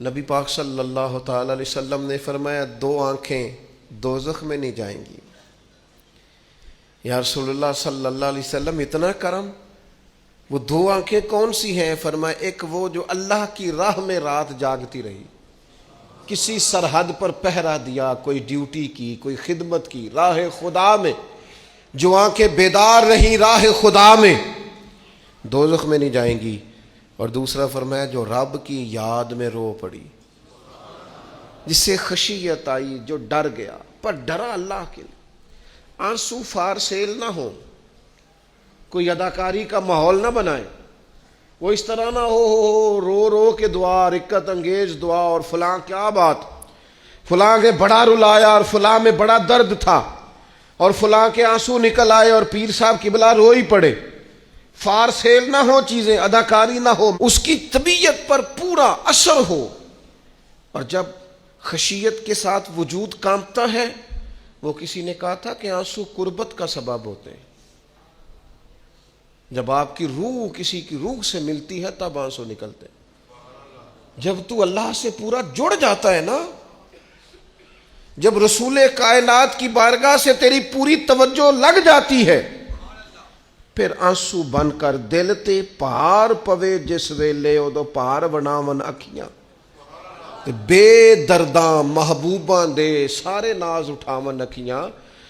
نبی پاک صلی اللہ تعالی علیہ وسلم نے فرمایا دو آنکھیں دوزخ میں نہیں جائیں گی۔ یا رسول اللہ صلی اللہ علیہ وسلم اتنا کرم، وہ دو آنکھیں کون سی ہیں؟ فرمایا ایک وہ جو اللہ کی راہ میں رات جاگتی رہی، کسی سرحد پر پہرا دیا، کوئی ڈیوٹی کی، کوئی خدمت کی، راہ خدا میں جو آنکھیں بیدار رہیں راہ خدا میں، دوزخ میں نہیں جائیں گی۔ اور دوسرا فرمایا جو رب کی یاد میں رو پڑی، جس سے خشیت آئی، جو ڈر گیا، پر ڈرا اللہ کے لیے، آنسو فار سیل نہ ہو، کوئی اداکاری کا ماحول نہ بنائے، وہ اس طرح نہ ہو رو رو کے دعا، رکت انگیز دعا، اور فلاں کیا بات، فلاں کے بڑا رلایا اور فلاں میں بڑا درد تھا اور فلاں کے آنسو نکل آئے اور پیر صاحب قبلہ رو ہی پڑے، فار سیل نہ ہو چیزیں، اداکاری نہ ہو، اس کی طبیعت پر پورا اثر ہو۔ اور جب خشیت کے ساتھ وجود کانپتا ہے، وہ کسی نے کہا تھا کہ آنسو قربت کا سبب ہوتے ہیں، جب آپ کی روح کسی کی روح سے ملتی ہے تب آنسو نکلتے ہیں۔ جب تو اللہ سے پورا جڑ جاتا ہے نا، جب رسول کائنات کی بارگاہ سے تیری پوری توجہ لگ جاتی ہے، پھر آنسو بن کر دل تے پار پوے جس ویلے ادو پار بناون اکھیاں، بے درداں محبوباں دے سارے ناز اٹھاون اکھیاں،